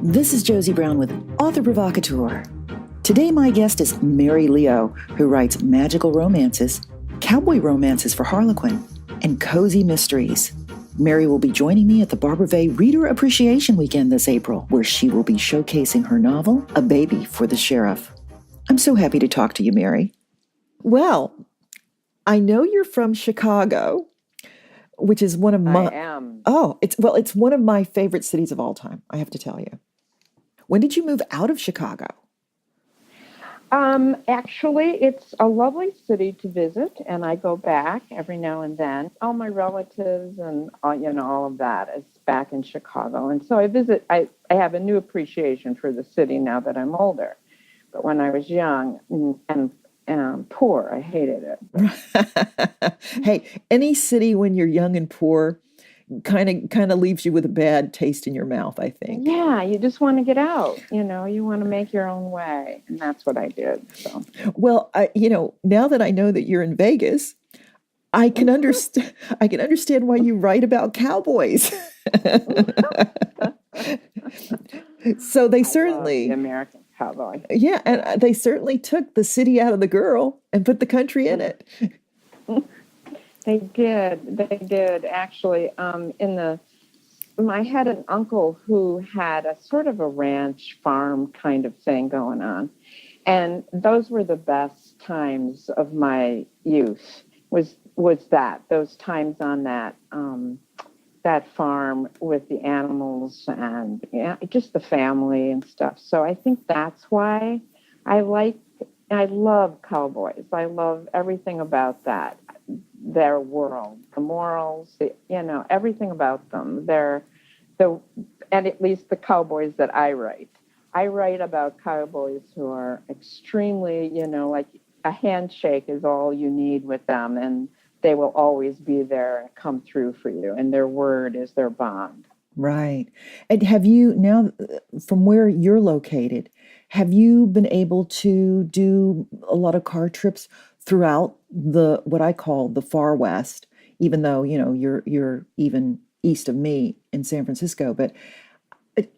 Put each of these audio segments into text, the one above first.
This is Josie Brown with author Provocateur. Today my guest is Mary Leo, who writes magical romances, cowboy romances for Harlequin, and cozy mysteries. Mary will be joining me at the Barbara Vay Reader Appreciation Weekend this April, where she will be showcasing her novel, A Baby for the Sheriff. I'm so happy to talk to you, Mary. Well, I know you're from Chicago, which is one of my... I am. Oh, it's one of my favorite cities of all time, I have to tell you. When did you move out of Chicago? Actually, it's a lovely city to visit, and I go back every now and then. All my relatives and all of that is back in Chicago, and so I visit. I have a new appreciation for the city now that I'm older. But when I was young and poor, I hated it. Hey, any city when you're young and poor kind of leaves you with a bad taste in your mouth, I think. Yeah, you just want to get out. You want to make your own way, and that's what I did. So, well, now that I know that you're in Vegas, I can understand. I can understand why you write about cowboys. So they certainly the American cowboy. Yeah, and they certainly took the city out of the girl and put the country in it. They did actually. I had an uncle who had a sort of a ranch farm kind of thing going on, and those were the best times of my youth. Was those times on that farm with the animals and just the family and stuff. So I think that's why I love cowboys. I love everything about that. Their world, the morals, everything about them. And at least the cowboys that I write. I write about cowboys who are extremely, like a handshake is all you need with them, and they will always be there and come through for you, and their word is their bond. Right. And have you now, from where you're located, have you been able to do a lot of car trips throughout what I call the far west, even though, you're even east of me in San Francisco, but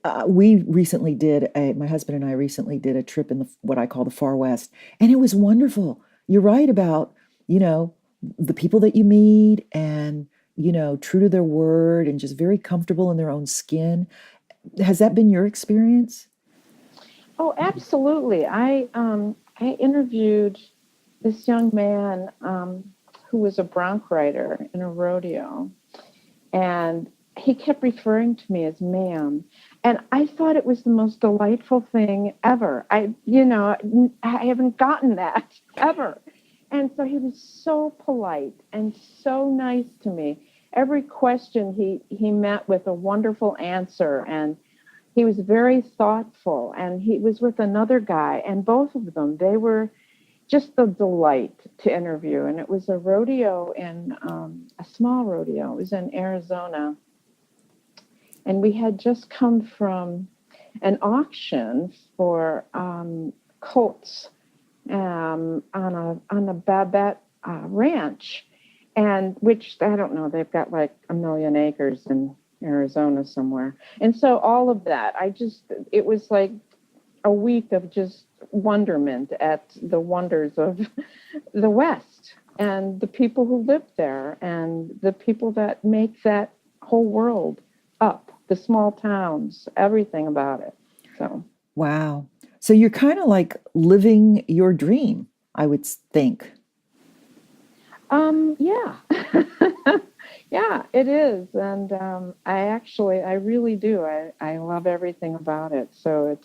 my husband and I recently did a trip in what I call the far west, and it was wonderful. You're right about, the people that you meet and, true to their word and just very comfortable in their own skin. Has that been your experience? Oh, absolutely. I interviewed this young man who was a bronc rider in a rodeo, and he kept referring to me as ma'am, and I thought it was the most delightful thing ever. I haven't gotten that ever, and so he was so polite and so nice to me. Every question he met with a wonderful answer, and he was very thoughtful, and he was with another guy, and both of them, they were just a delight to interview. And it was a rodeo a small rodeo. It was in Arizona. And we had just come from an auction for colts on a Babette ranch, and which, I don't know, they've got like 1 million acres in Arizona somewhere. And so all of that, it was like a week of just wonderment at the wonders of the West and the people who live there and the people that make that whole world up, the small towns, everything about it. So, wow. So you're kind of like living your dream, I would think. Yeah. Yeah, it is. And I really do. I love everything about it. So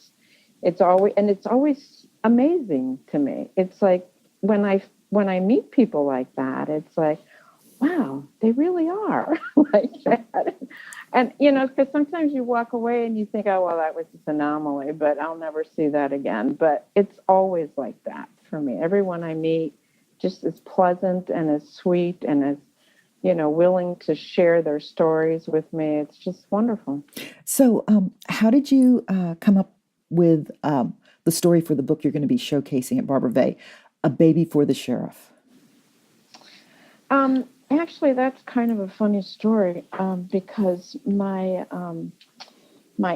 it's always amazing to me. It's like when I meet people like that, it's like, wow, they really are like that. And because sometimes you walk away and you think, oh well, that was just an anomaly, but I'll never see that again. But it's always like that for me. Everyone I meet just as pleasant and as sweet and as willing to share their stories with me. It's just wonderful. So, how did you come up with the story for the book you're going to be showcasing at Barbara Vay, A Baby for the Sheriff? Actually, that's kind of a funny story because my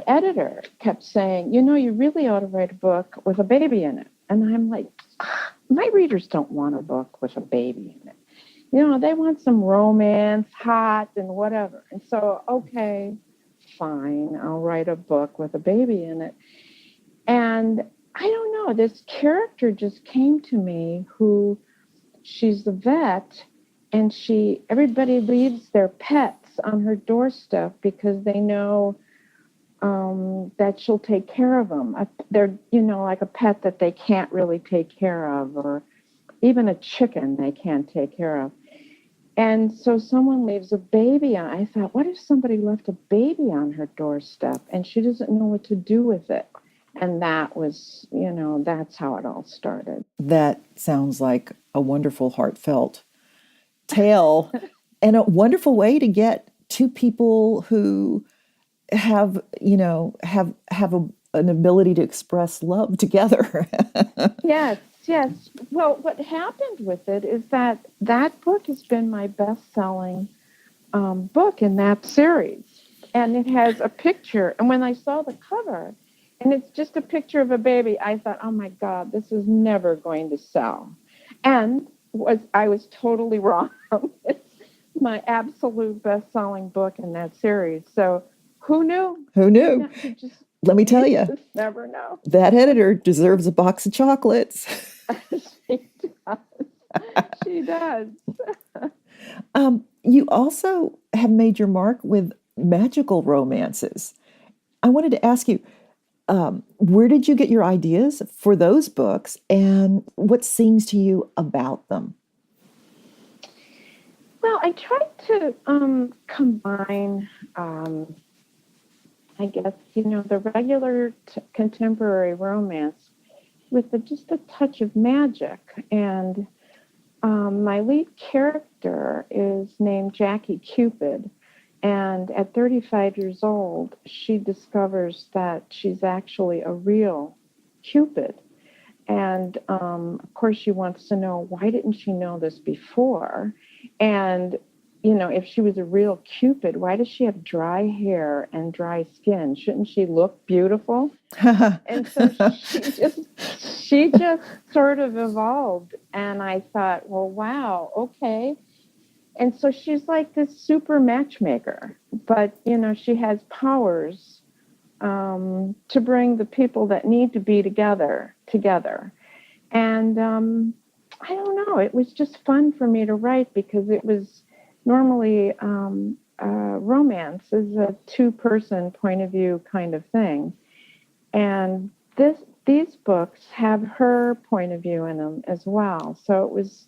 editor kept saying, you really ought to write a book with a baby in it. And I'm like, my readers don't want a book with a baby in it. They want some romance, hot, and whatever. And so, okay, fine, I'll write a book with a baby in it. And I don't know, this character just came to me she's the vet, and everybody leaves their pets on her doorstep because they know that she'll take care of them. They're, like a pet that they can't really take care of, or even a chicken they can't take care of. And so someone leaves a baby on. I thought, what if somebody left a baby on her doorstep and she doesn't know what to do with it? And that was, that's how it all started. That sounds like a wonderful, heartfelt tale and a wonderful way to get two people who have an ability to express love together. Yes. Well, what happened with it is that book has been my best-selling book in that series. And it has a picture. And when I saw the cover, and it's just a picture of a baby, I thought, oh my God, this is never going to sell. And I was totally wrong. It's my absolute best-selling book in that series. So who knew? Who knew? Let me tell you, just never know. That editor deserves a box of chocolates. She does. You also have made your mark with magical romances. I wanted to ask you, where did you get your ideas for those books, and what sings to you about them? Well, I tried to combine, I guess, the regular contemporary romance with just a touch of magic. And my lead character is named Jackie Cupid. And at 35 years old, she discovers that she's actually a real Cupid. And, of course, she wants to know, why didn't she know this before? And, if she was a real Cupid, why does she have dry hair and dry skin? Shouldn't she look beautiful? And so she just sort of evolved. And I thought, well, wow, okay. And so she's like this super matchmaker, but, she has powers to bring the people that need to be together. And I don't know, it was just fun for me to write because it was normally romance is a two-person point of view kind of thing. And these books have her point of view in them as well. So it was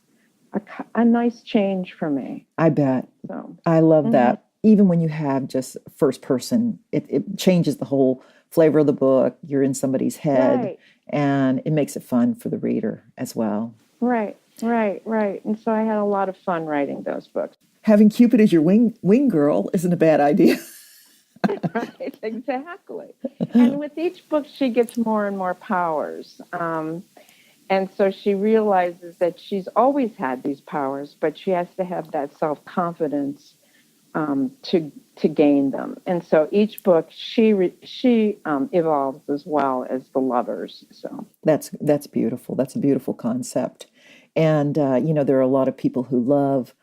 a nice change for me. I bet. So I love that. Even when you have just first person, it changes the whole flavor of the book. You're in somebody's head, right. And it makes it fun for the reader as well. Right. And so I had a lot of fun writing those books. Having Cupid as your wing girl isn't a bad idea. Right, exactly. And with each book, she gets more and more powers. And so she realizes that she's always had these powers, but she has to have that self-confidence to gain them. And so each book, she evolves as well as the lovers. So that's beautiful. That's a beautiful concept. And there are a lot of people who love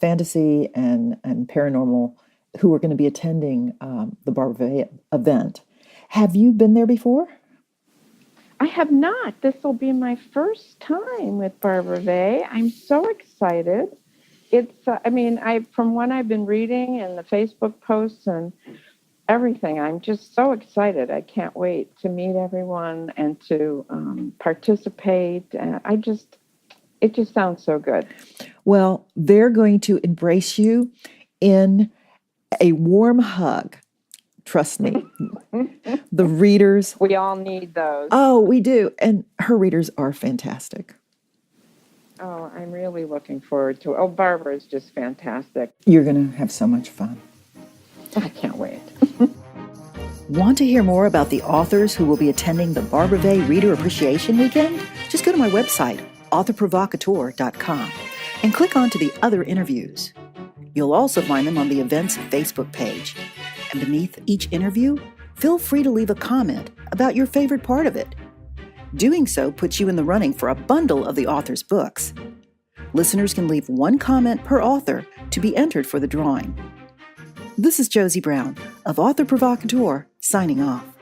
fantasy and paranormal who are going to be attending the Barbara event. Have you been there before? I have not. This will be my first time with Barbara Vay. I'm so excited. It's, from what I've been reading and the Facebook posts and everything, I'm just so excited. I can't wait to meet everyone and to participate. And it just sounds so good. Well, they're going to embrace you in a warm hug. Trust me. The readers. We all need those. Oh, we do. And her readers are fantastic. Oh, I'm really looking forward to it. Oh, Barbara is just fantastic. You're going to have so much fun. I can't wait. Want to hear more about the authors who will be attending the Barbara Vay Reader Appreciation Weekend? Just go to my website, authorprovocateur.com. and click on to the other interviews. You'll also find them on the event's Facebook page. And beneath each interview, feel free to leave a comment about your favorite part of it. Doing so puts you in the running for a bundle of the author's books. Listeners can leave one comment per author to be entered for the drawing. This is Josie Brown of Author Provocateur, signing off.